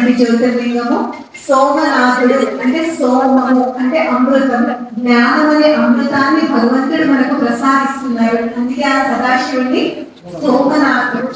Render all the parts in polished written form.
వెలిసినటువంటి జ్యోతిర్లింగము సోమనాథుడు. అంటే సోమము అంటే అమృతం, జ్ఞానం అనే అమృతాన్ని భగవంతుడు మనకు ప్రసాదిస్తున్నాడు. అందుకే ఆ సదాశివుడిని సోమనాథుడు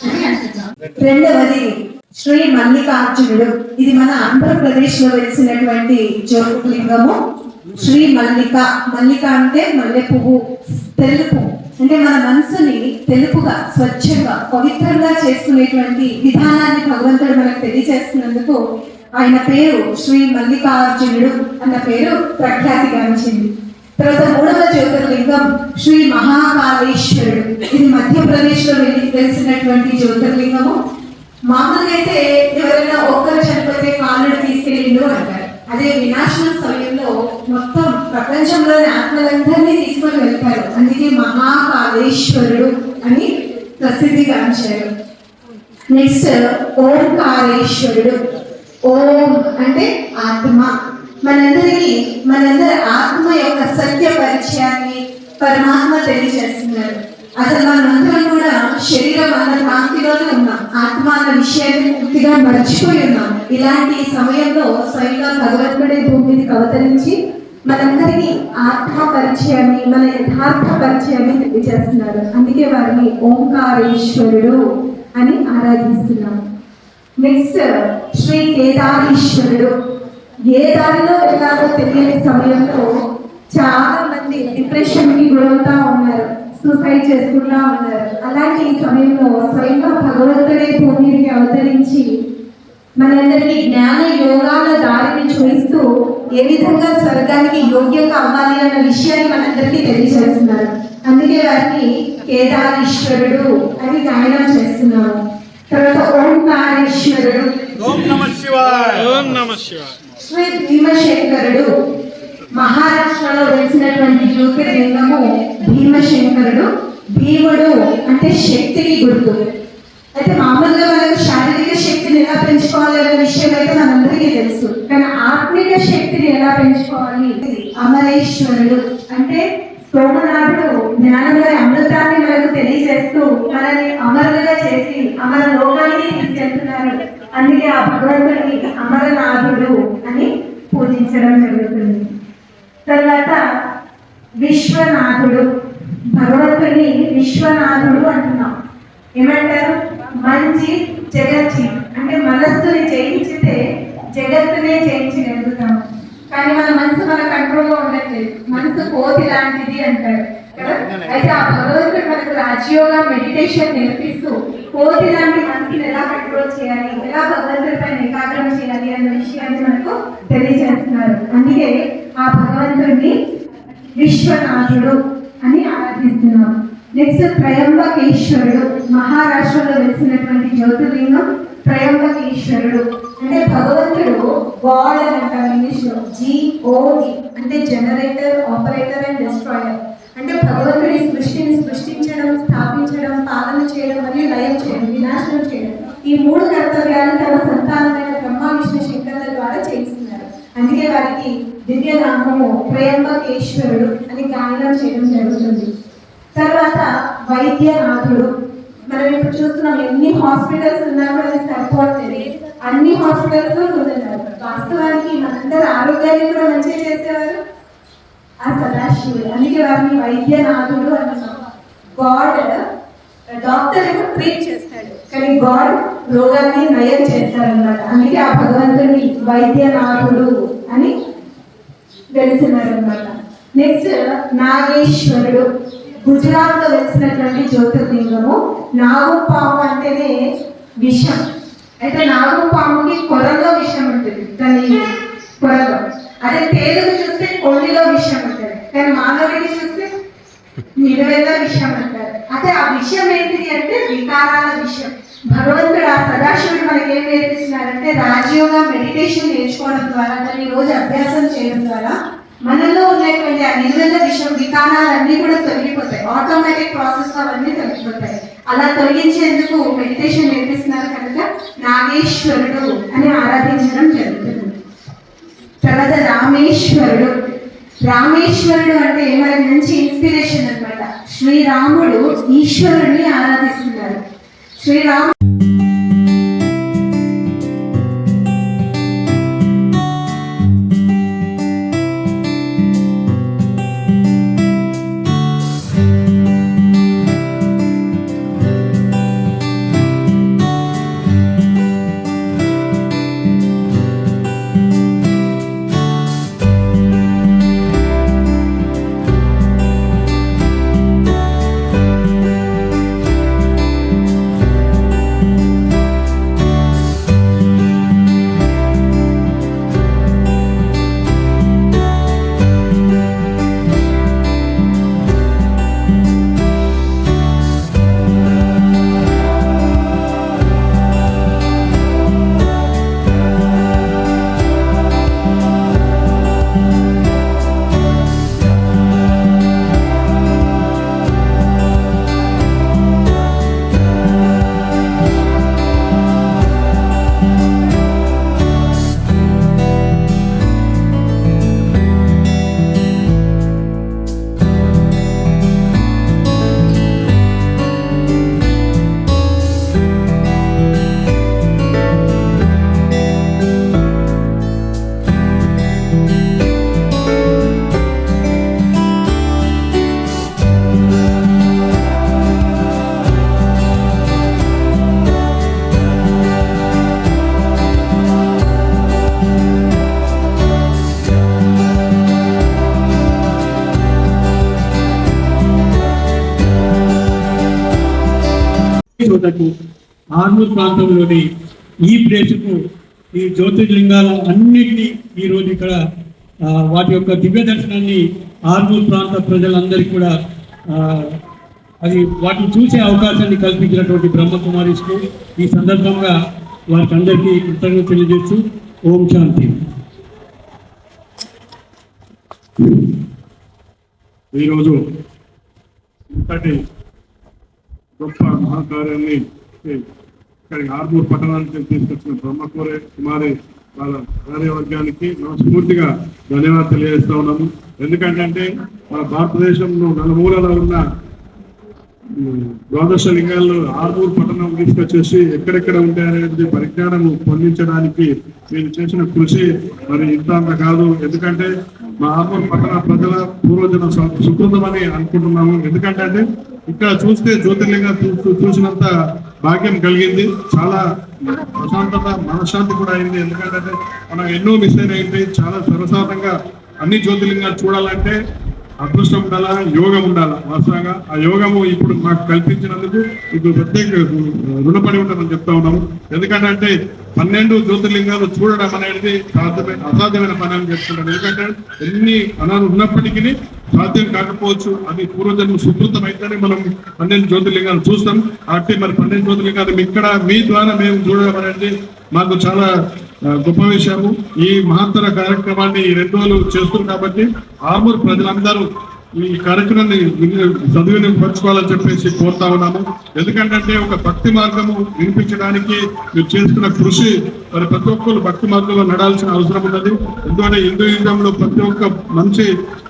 అని అంటున్నాం. రెండవది శ్రీ మల్లికార్జునుడు. ఇది మన ఆంధ్రప్రదేశ్ లో వెలిసినటువంటి జ్యోతిర్లింగము శ్రీ మల్లిక. మల్లిక అంటే మల్లె పువ్వు, తెలుపు అంటే మన మనసుని తెలుపుగా, స్వచ్ఛంగా, పవిత్రంగా చేసుకునేటువంటి విధానాన్ని భగవంతుడు మనకు తెలియజేస్తున్నందుకు ఆయన పేరు శ్రీ మల్లికార్జునుడు అన్న పేరు ప్రఖ్యాతిగాంచింది. తర్వాత మూడవ జ్యోతిర్లింగం శ్రీ మహాకాళేశ్వరుడు. ఇది మధ్యప్రదేశ్ లో వెలిసినటువంటి జ్యోతిర్లింగము. మామూలుగా అయితే ఎవరైనా ఒక్కరు చనిపోతే కాళ్ళను తీసుకెళ్ళిండు అంటారు. అదే వినాశనం సమయంలో మొత్తం ప్రపంచంలోని ఆత్మలందరినీ తీసుకొని వెళ్తారు. అందుకే మహాకాళేశ్వరుడు అని ప్రసిద్ధిగాంచారు. నెక్స్ట్ ఓంకారేశ్వరుడు. ఓం అంటే ఆత్మ. మనందరి ఆత్మ యొక్క సత్య పరిచయాన్ని పరమాత్మ తెలియజేస్తున్నారు. అసలు మనందరం కూడా శరీరం అన్న కాంతిలోనే ఉన్నాం, ఆత్మ అన్న విషయాన్ని పూర్తిగా మర్చిపోయి ఉన్నాం. ఇలాంటి సమయంలో స్వయంగా భగవంతుడే భూమి మీదకి అవతరించి మనందరికీ ఆత్మ పరిచయాన్ని, మన యథార్థ పరిచయాన్ని తెలియజేస్తున్నారు. అందుకే వారిని ఓంకారేశ్వరుడు అని ఆరాధిస్తున్నాం. నెక్స్ట్ శ్రీ కేదారీశ్వరుడు. ఏ దారిలో వెళ్ళాలో తెలియని సమయంలో చాలా మంది డిప్రెషన్ కి గురవుతా ఉన్నారు, సూసైడ్ చేసుకుంటా ఉన్నారు. అలాంటి సమయంలో స్వయంగా భగవంతుడే భూమికి అవతరించి మనందరికీ జ్ఞాన యోగాల దారిని చూపిస్తూ ఏ విధంగా స్వర్గానికి యోగ్యంగా అవ్వాలి అన్న విషయాన్ని మనందరికీ తెలియజేస్తున్నారు. అందుకే వారిని కేదారీశ్వరుడు అని గాయనం చేస్తున్నాము. తర్వాత ఓంకారేశ్వరుడు. ఓం నమః శివాయ. ఓం నమః శివాయ. శ్రీ భీమశంకరుడు. మహారాష్ట్రలో వెలిసినటువంటి జ్యోతిర్లింగము భీమశంకరుడు. భీముడు అంటే శక్తికి గుర్తు. అయితే మామూలుగా మనకు శారీరక శక్తిని ఎలా పెంచుకోవాలి అనే విషయం అయితే మనందరికీ తెలుసు, కానీ ఆత్మిక శక్తిని ఎలా పెంచుకోవాలి? అమరేశ్వరుడు అంటే సోమనాథుడు జ్ఞానమనే అమృతాన్ని మనకు తెలియజేస్తూ మనల్ని అమరులుగా చేసి అమర లోకానికి తీసుకెళ్తున్నారు. అందుకే ఆ భగవంతుడిని అమరనాథుడు అని పూజించడం జరుగుతుంది. తర్వాత విశ్వనాథుడు. భగవంతుడిని విశ్వనాథుడు అంటున్నాం. ఏమంటారు? మంచి జగజ్జీ అంటే మనస్సుని జయించితే జగత్తునే జయించగలుగుతాము. కానీ మన మనసు మన కంట్రోల్లో ఉండట్లేదు. మనసు కోతి లాంటిది అంటారు కదా. అయితే ఆ భగవంతుడు మనకు రాజయోగా మెడిటేషన్ నేర్పిస్తూ కోతి లాంటి మనసుని ఎలా కంట్రోల్ చేయాలి, ఎలా భగవంతుడిపై ఏకాగ్రం చేయాలి అన్న విషయాన్ని మనకు తెలియజేస్తున్నారు. అందుకే ఆ భగవంతుడిని విశ్వనాథుడు అని ఆరాధిస్తున్నాం. నెక్స్ట్ త్రయంబకేశ్వరుడు. మహారాష్ట్రలో వెలిసినటువంటి జ్యోతిర్లింగం త్రయంబకేశ్వరుడు. అంటే భగవంతుడు గాడ్ అని అంటారు ఇంగ్లీష్ లో. GOD అంటే జనరేటర్, ఆపరేటర్ అండ్ డిస్ట్రాయర్. అంటే భగవంతుడి సృష్టిని సృష్టించడం, స్థాపించడం, పాలన చేయడం మరియు లయం చేయడం, వినాశనం చేయడం, ఈ మూడు కర్తవ్యాలు తన సంతానమైన బ్రహ్మ విష్ణు శంకరుల ద్వారా చేయిస్తున్నారు. అందుకే వారికి దివ్య నామము త్రయంబకేశ్వరుడు అని గాయనం చేయడం జరుగుతుంది. తర్వాత వైద్యనాథుడు. మనం ఇప్పుడు చూస్తున్నాం ఎన్ని హాస్పిటల్స్ ఉన్నా కూడా అది సరిపోతుంది. అన్ని హాస్పిటల్స్ లో ఉన్నారు. వాస్తవానికి మనందరి ఆరోగ్యాన్ని కూడా మంచిగా చేసేవారు ఆ సదాశివుడు. అందుకే వారిని వైద్యనాథుడు అంటున్నాం. గాడ్ డాక్టర్ ఏమో ట్రీట్ చేస్తాడు, కానీ గాడ్ రోగాన్ని నయం చేస్తారన్నమాట. అందుకే ఆ భగవంతుడిని వైద్యనాథుడు అని వెలిసినారు అన్నమాట. నెక్స్ట్ నాగేశ్వరుడు. గుజరాత్ లో వెలిసినటువంటి జ్యోతిర్లింగము. నాగుపాము అంటేనే విషం. అయితే నాగుపాముకి కొరలో విషం ఉంటుంది, దాని కొరలో. అదే తేలుగు చూస్తే కొల్లిలో విషం ఉంటుంది, కానీ మానవుడికి చూస్తే నిలువెల్లా విషం అంటారు. అయితే ఆ విషయం ఏంటిది అంటే వికారాల విషయం. భగవంతుడు ఆ సదాశివుడు మనకి ఏం నేర్పిస్తున్నారంటే రాజయోగా మెడిటేషన్ నేర్చుకోవడం ద్వారా, దాన్ని రోజు అభ్యాసం చేయడం ద్వారా మనలో ఉన్నటువంటి ఆ నిలువెల్ల విషయం, వికారాలన్నీ కూడా తొలగిపోతాయి. ఆటోమేటిక్ ప్రాసెస్ అవన్నీ తొలగిపోతాయి. అలా తొలగించేందుకు మెడిటేషన్ నేర్పిస్తున్నారు కనుక నాగేశ్వరుడు అని ఆరాధించడం జరుగుతుంది. తర్వాత రామేశ్వరుడు. రామేశ్వరుడు అంటే మనకి మంచి ఇన్స్పిరేషన్ అన్నమాట. శ్రీరాముడు ఈశ్వరుడిని ఆరాధిస్తున్నారు. శ్రీరాముడు చోటకు ఆర్మూర్ ప్రాంతంలోని ఈ ప్లేసుకు ఈ జ్యోతిర్లింగాల అన్నింటినీ ఈరోజు ఇక్కడ వాటి యొక్క దివ్య దర్శనాన్ని ఆర్మూర్ ప్రాంత ప్రజలందరికీ కూడా అది వాటిని చూసే అవకాశాన్ని కల్పించినటువంటి బ్రహ్మకుమారిస్కు ఈ సందర్భంగా వారికి అందరికీ కృతజ్ఞతలు తెలియజేస్తూ ఓం శాంతి. ఈరోజు ఇంతటి గొప్ప మహాకార్యాన్ని ఇక్కడి ఆర్మూర్ పట్టణానికి తీసుకొచ్చిన బ్రహ్మకుమారి వాళ్ళ కార్యవర్గానికి మనస్ఫూర్తిగా ధన్యవాదాలు తెలియజేస్తా ఉన్నాము. ఎందుకంటే మన భారతదేశంలో నలుమూలలో ఉన్న ద్వాదశ లింగాల్లో ఆర్మూర్ పట్టణం తీసుకొచ్చేసి ఎక్కడెక్కడ ఉంటాయనేది పరిజ్ఞానం పొందించడానికి మీరు చేసిన కృషి మరి ఇంత కాదు. ఎందుకంటే మా ఆర్మూర్ పట్టణ ప్రజల పూర్వజన సుకృతమని అనుకుంటున్నాము. ఎందుకంటే ఇక్కడ చూస్తే జ్యోతిర్లింగం చూసినంత భాగ్యం కలిగింది. చాలా ప్రశాంతత మనశ్శాంతి కూడా అయింది. ఎందుకంటే మనం ఎన్నో మిస్ అయినాయి. చాలా సరసాతంగా అన్ని జ్యోతిర్లింగాలు చూడాలంటే అదృష్టం ఉండాలా, యోగం ఉండాలా. వాస్తవంగా ఆ యోగము ఇప్పుడు మాకు కల్పించినందుకు ఇప్పుడు ప్రత్యేక రుణపడి ఉంటామని చెప్తా ఉన్నాము. ఎందుకంటే 12 జ్యోతిర్లింగాలు చూడడం అనేది అసాధ్యమైన పని అని చెప్తున్నాను. ఎందుకంటే ఎన్ని అనాలు ఉన్నప్పటికీ సాధ్యం కాకపోవచ్చు. అది పూర్వజన్మ సుకృతం అయితేనే మనం 12 జ్యోతిర్లింగాలు చూస్తాం. కాబట్టి మరి 12 జ్యోతిర్లింగాలు ఇక్కడ మీ ద్వారా మేము చూడడం అనేది మాకు చాలా గొప్ప విషయము. ఈ మహత్తర కార్యక్రమాన్ని ఈ 2 రోజులు చేస్తున్నారు కాబట్టి ఆర్మూర్ ప్రజలందరూ ఈ కార్యక్రమాన్ని సద్వినియోగపరచుకోవాలని చెప్పేసి కోరుతా ఉన్నాము. ఎందుకంటే ఒక భక్తి మార్గము వినిపించడానికి మీరు చేస్తున్న కృషి మరి ప్రతి ఒక్కరు భక్తి మార్గంలో నడాల్సిన అవసరం ఉన్నది. ఎందుకంటే హిందూయిజంలో ప్రతి ఒక్క మంచి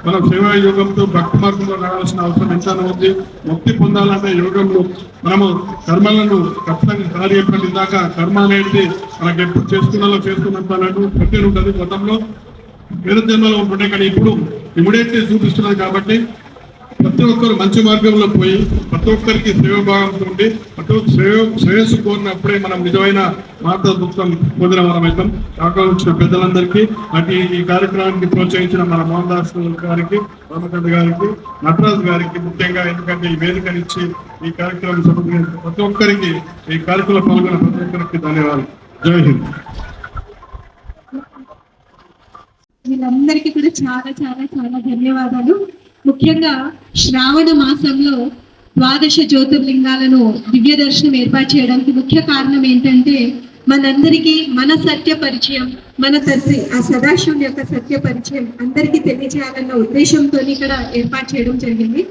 మనం సేవా యోగంతో భక్తి మార్గంలో నడాల్సిన అవసరం ఎంతైనా ఉంది. ముక్తి పొందాలంటే యోగంలో మనము కర్మలను ఖచ్చితంగా కార్యపడి దాకా కర్మ అనేది మనకు ఎప్పుడు చేసుకున్నంత అన్నట్టు ప్రతి ఉంటుంది. గతంలో వేరే జన్మలో ఉంటుండే కానీ ఇప్పుడు ఇమిడియట్లీ చూపిస్తున్నది. కాబట్టి ప్రతి ఒక్కరు మంచి మార్గంలో పోయి ప్రతి ఒక్కరికి సేవాభావంతో ఉండి ప్రతి ఒక్క శ్రేయస్సు కోరినప్పుడే మనం నిజమైన మార్గదృష్టం పొందిన వారం అవుతాం. కాకపోతే పెద్దలందరికీ అటు ఈ కార్యక్రమానికి ప్రోత్సహించిన మన మోహన్ దాస్ గారికి, రామచంద్ర గారికి, నటరాజు గారికి ముఖ్యంగా. ఎందుకంటే ఈ వేదికనిచ్చి ఈ కార్యక్రమం సమర్పించిన ప్రతి ఒక్కరికి ఈ కార్యక్రమంలో పాల్గొన్న ప్రతి ఒక్కరికి ధన్యవాదాలు. జై హింద్. వీళ్ళందరికీ కూడా చాలా చాలా చాలా ధన్యవాదాలు. ముఖ్యంగా శ్రావణ మాసంలో ద్వాదశ జ్యోతిర్లింగాలను దివ్య దర్శనం ఏర్పాటు చేయడానికి ముఖ్య కారణం ఏంటంటే మనందరికీ మన సత్య పరిచయం, మన తండ్రి ఆ సదాశివుని యొక్క సత్య పరిచయం అందరికీ తెలియజేయాలన్న ఉద్దేశంతో ఇక్కడ ఏర్పాటు చేయడం జరిగింది.